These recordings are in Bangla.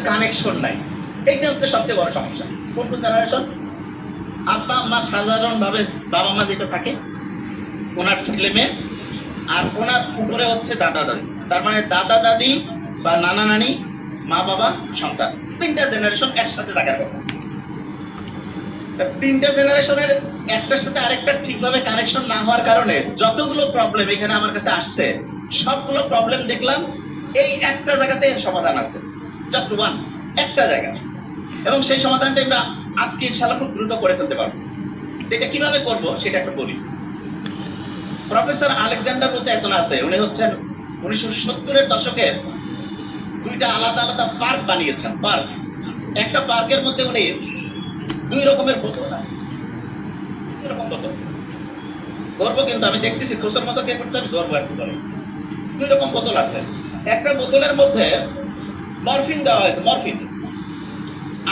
কানেকশন নাই। এইটা হচ্ছে সবচেয়ে বড় সমস্যা। কোন কোন জেনারেশন? আব্বা আম্মা সাধারণভাবে বাবা মা যেটা থাকে, ওনার ছেলে মেয়ে, আর ওনার উপরে হচ্ছে দাদা দাদি। তার মানে দাদা দাদি বা নানা নানি, মা বাবা, সন্তান, তিনটা জেনারেশন একসাথে থাকার কথা। তিনটা জেনারেশনের একটার সাথে আরেকটা ঠিকভাবে কানেকশন না হওয়ার কারণে যতগুলো প্রবলেম এখানে আমার কাছে আসছে, সবগুলো প্রবলেম দেখলাম এই একটা জায়গাতে সমাধান আছে। জাস্ট ওয়ান, একটা জায়গা। এবং সেই সমাধানটা আমরা আজকে ইনশাআল্লাহ খুব দ্রুত করে ফেলতে পারবো। এটা কিভাবে করব সেটা একটা বলি। প্রফেসর আলেকজান্ডার বলতে একজন আছে, উনি হচ্ছেন 1970-এর দশকে দুইটা আলাদা আলাদা পার্ক বানিয়েছেন। পার্ক, একটা পার্কের মধ্যে উনি দুই রকমের বোতল, দুই রকম বোতল ধরবো, কিন্তু আমি দেখতেছি প্রচুর মতো কে করতে, আমি ধরবো একটু করে। দুই রকম বোতল আছে। একটা বোতলের মধ্যে মরফিন দেওয়া হয়েছে, মরফিন।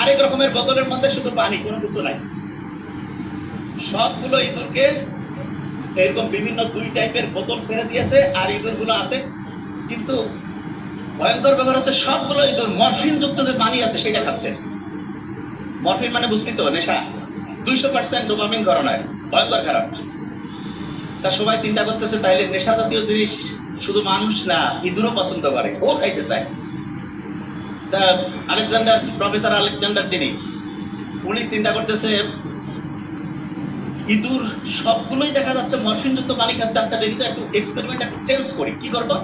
আরেক রকমের বোতলের মধ্যে শুধু পানি, কোনো কিছু নাই। সবগুলো ইঁদুরকে এরকম বিভিন্ন দুই টাইপের বোতল ছেড়ে দিয়েছে, আর ইঁদুরগুলো আছে। কিন্তু ভয়ঙ্কর ব্যাপার হচ্ছে সবগুলো ইঁদুর মরফিন যুক্ত যে পানি আছে সেটা খাচ্ছে। মরফিন মানে বুঝলি তো, নেশা। 200% ডোপামিন ঘরনায়, ভয়ঙ্কর খারাপ। তা সবাই চিন্তা করতেছে তাইলে নেশা জাতীয় জিনিস শুধু মানুষ না, ইঁদুরও পছন্দ করে, ও খাইতে চায়। তা আলেকজান্ডার, প্রফেসর আলেকজান্ডার যিনি, উনি চিন্তা করতেছে ইঁদুর সবগুলোই দেখা যাচ্ছে মরফিন যুক্ত পানি খাচ্ছে, আচ্ছা দেখি তো একটু এক্সপেরিমেন্ট একটু চেঞ্জ করি, কি করবো।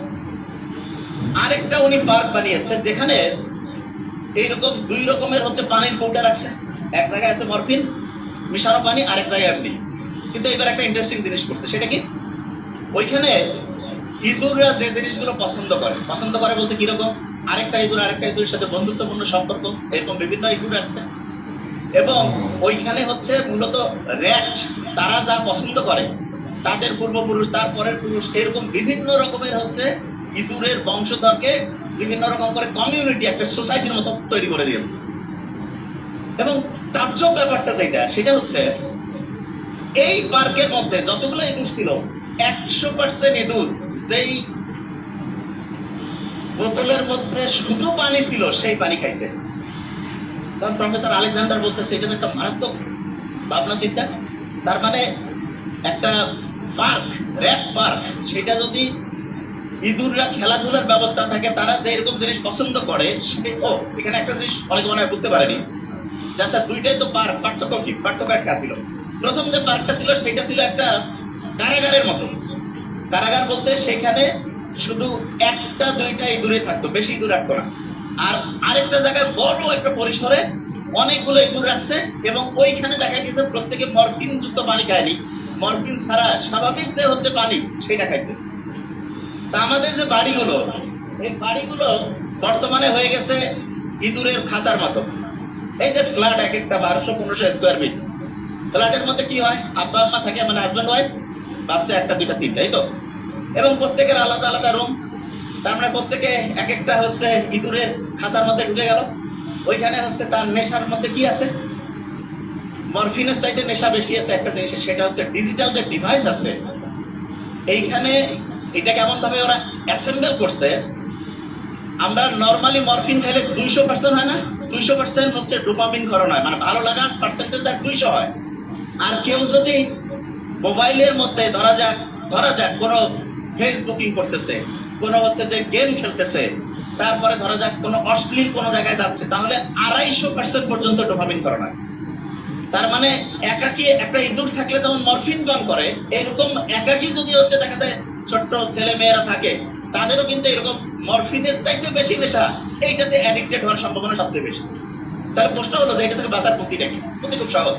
আরেকটা উনি পার্ক বানিয়েছে যেখানে এইরকম দুই রকমের হচ্ছে পানির কৌটা রাখছে। এক জায়গায় আছে মরফিন মিশানো পানি, আরেক জায়গায় এমনি। কিন্তু এবার একটা ইন্টারেস্টিং জিনিস করছে, সেটা কি, ওইখানে ইঁদুররা যে জিনিসগুলো পছন্দ করে বলতে কিরকম, আরেকটা ইঁদুরের সাথে বন্ধুত্বপূর্ণ সম্পর্ক, এরকম বিভিন্ন ইঁদুর রাখছে। এবং ওইখানে হচ্ছে মূলত র্যাট, তারা যা পছন্দ করে, তাদের পূর্বপুরুষ, তার পরের পুরুষ, এরকম বিভিন্ন রকমের হচ্ছে ইঁদুরের বংশধরকে বিভিন্ন রকম করে কমিউনিটি, একটা সোসাইটির মতো তৈরি করে দিয়েছে। এবং তাজ্জব ব্যাপারটা যেটা, সেটা হচ্ছে এই পার্কের মধ্যে যতগুলো ইঁদুর ছিল, 100% ইঁদুর যেই বোতলের মধ্যে শুধু পানি ছিল সেই পানি খাইছে। তখন প্রফেসর আলেকজান্ডার বলতেছে এটা তো একটা মারাত্মক ভাবনা চিন্তা। তার মানে একটা পার্ক, র্যাট পার্ক, সেটা যদি ইঁদুররা খেলাধুলার ব্যবস্থা থাকে, তারা যে এরকম জিনিস পছন্দ করে, ও এখানে একটা জিনিস অনেকে মনে হয় বুঝতে পারেনি, যা স্যার দুইটাই তো পার্ক, পার্থক্য কি? পার্থক্য একটা ছিল। প্রথম যে পার্কটা ছিল সেটা ছিল একটা কারাগারের মতো। কারাগার বলতে সেখানে শুধু একটা দুইটা ইঁদুরে থাকতো, বেশি ইঁদুর রাখতো না। আর আরেকটা জায়গায় বড় একটা পরিসরে অনেকগুলো ইঁদুর রাখছে, এবং ওইখানে দেখা গেছে প্রত্যেকে মরফিন যুক্ত পানি খায়নি, মরফিন ছাড়া স্বাভাবিক যে হচ্ছে পানি সেটা খাইছে। তা আমাদের যে বাড়িগুলো, এই বাড়িগুলো বর্তমানে হয়ে গেছে ইঁদুরের খাঁচার মতো। এই যে ফ্ল্যাট, এক একটা 1200-1500 স্কোয়ার ফিট ফ্ল্যাটের মধ্যে কি হয়, আব্বা আম্মা থাকে, মানে হাজব্যান্ড ওয়াইফ, বাচ্চা একটা দুইটা তিনটা, এই তো। এবং প্রত্যেকের আলাদা আলাদা রুম। তার মানে প্রত্যেকে এক একটা হচ্ছে ইঁদুরের খাঁচার মধ্যে ঢুকে গেল। ওইখানে হচ্ছে তার নেশার মধ্যে কি আছে, মরফিনের চাইতে নেশা বেশি আছে একটা জিনিসের, সেটা হচ্ছে ডিজিটাল যে ডিভাইস আছে। এইখানে এটা কেমন ভাবে ওরা অ্যাসেম্বল করছে, আমরা নরমালি মরফিন খাইলে 200% হয় না, 200% হচ্ছে ডোপামিন ঘরণ হয়, মানে ভালো লাগার পার্সেন্টেজ 200 হয়। আর কেউ যদি মোবাইলের মধ্যে ধরা যাক কোনো ফেসবুকিং করতেছে, কোনো হচ্ছে যে গেম খেলতেছে, তারপরে ধরা যাক কোনো অশ্লীল কোনো জায়গায় যাচ্ছে, তাহলে 250% পর্যন্ত ডোপামিন ঘরণ হয়। তার মানে একাকি একটা ইঁদুর থাকলে যেমন মরফিন পান করে, এরকম একাকি যদি হচ্ছে দেখা যায় ছোট্ট ছেলে মেয়েরা থাকে, তাদেরও কিন্তু এরকম মরফিনের চাইতে বেশি নেশা, এইটাতে অ্যাডিক্টেড হওয়ার সম্ভাবনা সবচেয়ে বেশি। তাহলে প্রশ্ন হলো যে এটা থেকে বাঁচার পদ্ধতিটা কি? পদ্ধতি খুব সহজ।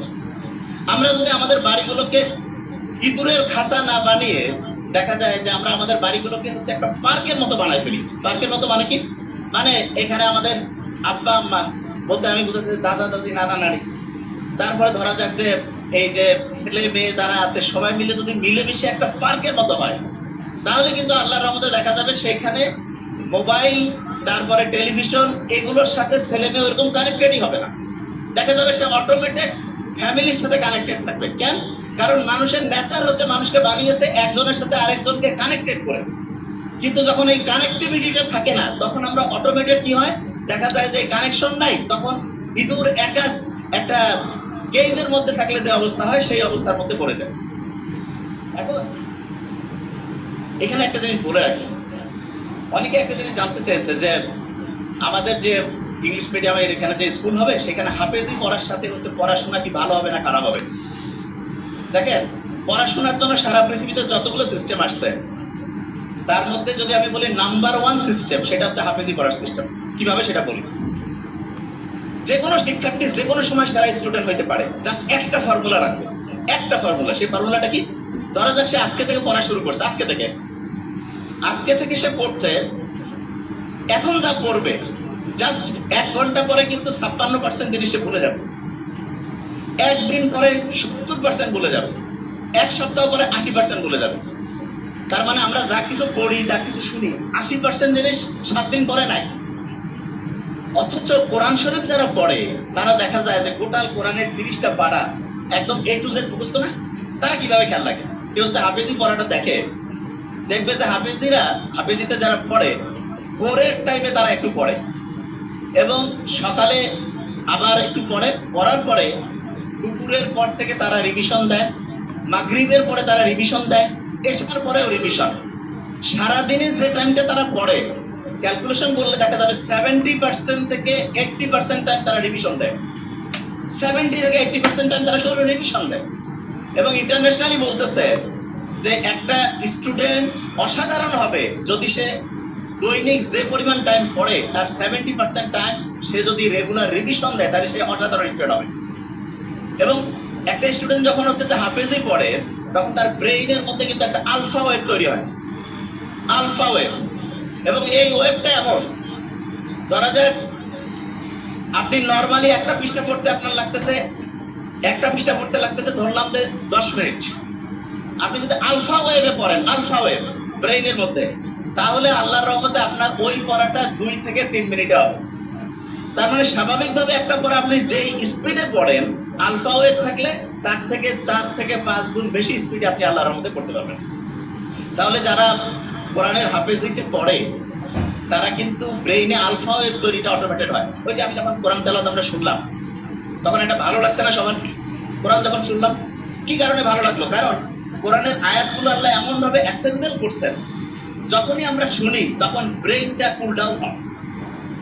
আমরা যদি আমাদের বাড়িগুলোকে ইঁদুরের খাঁচা না বানিয়ে, দেখা যায় যে আমরা আমাদের বাড়িগুলোকে হচ্ছে একটা পার্কের মতো বানাই ফেলি। পার্কের মতো মানে কি, মানে এখানে আমাদের আব্বা আম্মা বলতে আমি বুঝাচ্ছি দাদা দাদি, নানা নানি, তারপরে ধরা যাক যে এই যে ছেলে মেয়ে যারা আছে সবাই মিলে যদি মিলেমিশে একটা পার্কের মতো হয়, তাহলে কিন্তু আল্লাহর রহমতে দেখা যাবে সেখানে মোবাইল, তারপরে টেলিভিশন, এগুলোর সাথে ছেলে মেয়ে ওরকম কানেক্টেডই হবে না। দেখা যাবে সে অটোমেটেড ফ্যামিলির সাথে কানেক্টেড থাকবে। কেন? কারণ মানুষের নেচার হচ্ছে মানুষকে বানিয়েছে একজনের সাথে আরেকজনকে কানেক্টেড করে। কিন্তু যখন এই কানেক্টিভিটিটা থাকে না, তখন আমরা অটোমেটেড কি হয়, দেখা যায় যে কানেকশন নাই, তখন ইঁদুর একা একটা কেজের মধ্যে থাকলে যে অবস্থা হয় সেই অবস্থার মধ্যে পড়ে যায়। এখন এখানে একটা জিনিস বলে রাখি, অনেকে একটা জিনিস জানতে চেয়েছে যে আমাদের যে ইংলিশ মিডিয়ামের এখানে যে স্কুল হবে সেখানে হাফেজি পড়ার সাথে হচ্ছে পড়াশোনা কি ভালো হবে না খারাপ হবে। দেখেন, পড়াশোনার জন্য সারা পৃথিবীতে যতগুলো সিস্টেম আসছে তার মধ্যে যদি আমি বলি নাম্বার 1 সিস্টেম, সেটা হচ্ছে হাফেজি পড়ার সিস্টেম। কিভাবে সেটা বলি, যে কোনো শিক্ষার্থী যে কোনো সময় সেরা স্টুডেন্ট হইতে পারে, জাস্ট একটা ফর্মুলা রাখবে, একটা ফর্মুলা। সেই ফর্মুলাটা কি? ধরা যাক সে আজকে থেকে পড়া শুরু করছে, আজকে থেকে সে পড়ছে, এখন যা পড়বে জাস্ট 1 ঘন্টা পরে কিন্তু 56% জিনিস সে ভুলে যাবে, একদিন পরে 70% ভুলে যাবে, 1 সপ্তাহ পরে 80% ভুলে যাবে। তার মানে আমরা যা কিছু পড়ি, যা কিছু শুনি, 80% জিনিস 7 দিন পরে নাই। অথচ কোরআন শরীফ যারা পড়ে তারা দেখা যায় যে গোটাল কোরআনের 30টা পারা একদম A to Z মুখস্থ না। তারা কিভাবে খেয়াল রাখে? কেউ যদি হাফেজি পড়াটা দেখবে যে হাফেজিতে যারা পড়ে ভোরের টাইমে তারা একটু পড়ে এবং সকালে আবার একটু পড়ার পরে দুপুরের পর থেকে তারা রিভিশন দেয়, মাগরিবের পরে তারা রিভিশন দেয়, এশার পরেও রিভিশন। সারাদিনে যে টাইমটা তারা পড়ে ক্যালকুলেশন করলে দেখা যাবে 70% থেকে 80% টাইম তারা রিভিশন দেয়, 70 থেকে 80% টাইম তারা শুধু রিভিশন দেয়। এবং ইন্টারন্যাশনালি বলতেছে যে একটা স্টুডেন্ট অসাধারণ হবে যদি সে দৈনিক যে পরিমাণ টাইম পড়ে তার 70% টাইম সে যদি রেগুলার রিভিশন দেয় তাহলে সে অসাধারণ স্টুডেন্ট হবে। এবং একটা স্টুডেন্ট যখন হচ্ছে যে হাফেজি পড়ে তখন তার ব্রেইনের মধ্যে কিন্তু একটা আলফা ওয়েভ তৈরি হয়, আলফা ওয়েভ। এবং এই ওয়েভটা এমন, ধরা যাক আপনি নরমালি একটা পৃষ্ঠা পড়তে আপনার লাগতেছে ধরলাম যে 10 মিনিট। আপনি যদি আলফা ওয়েভে পড়েন, আলফা ওয়েভ ব্রেইনের মধ্যে, তাহলে আল্লাহর রহমতে আপনার ওই পড়াটা 2 থেকে 3 মিনিটে হবে। তার মানে স্বাভাবিকভাবে একটা পড়া আপনি যেই স্পিডে পড়েন আলফা ওয়েভ থাকলে তার থেকে 4 থেকে 5 গুণ বেশি স্পিডে আপনি আল্লাহর রহমতে পড়তে পারবেন। তাহলে যারা কোরআনের হাফেজিতে পড়ে তারা কিন্তু ব্রেইনে আলফা ওয়েভ তৈরিটা অটোমেটেড হয়। ওই যে আমি যখন কোরআন তেলাওয়াত আমরা শুনলাম তখন এটা ভালো লাগছে না সবার? কোরআন যখন শুনলাম কি কারণে ভালো লাগলো? কারণ কোরআনের আয়াতগুলো আল্লাহ এমন ভাবে অ্যাসেম্বল করছেন, যখনই আমরা শুনি তখন ব্রেইনটা কুল ডাউন হয়।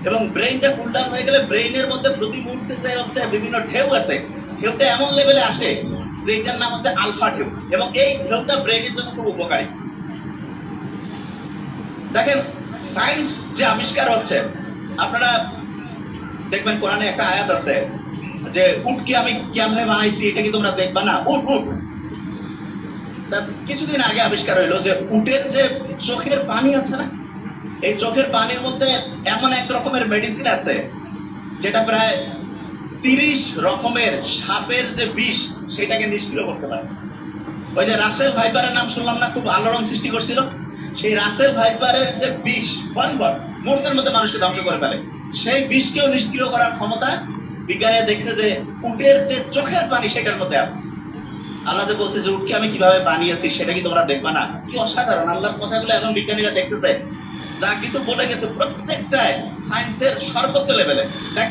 এবং ব্রেইনটা কুল ডাউন হয়ে গেলে ব্রেইনের মধ্যে প্রতি মুহূর্তে যে হচ্ছে বিভিন্ন ঢেউ আছে, ঢেউটা এমন লেভেলে আসে যেটার নাম হচ্ছে আলফা ঢেউ। এবং এই ঢেউটা ব্রেইনের জন্য খুব উপকারী। দেখেন, সায়েন্স যে আবিষ্কার হচ্ছে, আপনারা দেখবেন কোরআনে একটা আয়াত আছে যে উটকে আমি কেমনে বানাইছি এটা কি তোমরা দেখবা না? উট কিছুদিন আগে আবিষ্কার হইলো যে উটের যে চোখের পানি আছে না, এই চোখের পানির মধ্যে এমন এক রকমের মেডিসিন আছে যেটা প্রায় 30 রকমের সাপের যে বিষ সেটাকে নিষ্ক্রিয় করতে পারে। ওই যে রাসেল ভাইপারের নাম শুনলাম না, খুব আলোড়ন সৃষ্টি করছিল। সেই রাসেল ভাইপারের যে বিষ ভয়ঙ্কর, মুহূর্তের মধ্যে মানুষকে ধ্বংস করে ফেলে, সেই বিষকেও নিষ্ক্রিয় করার ক্ষমতা বিজ্ঞানে দেখছে যে উটের যে চোখের পানি সেটার মধ্যে আছে। আল্লাহ যে বলছে যে উটকে আমি কিভাবে বানিয়েছি সেটা কি তোমরা দেখবা না? কি অসাধারণ! আল্লাহর কথাগুলো এখন বিজ্ঞানীরা দেখতেছে, যা কিছু বলে গেছে প্রত্যেকটাই সায়েন্সের সর্বোচ্চ লেভেলে। দেখ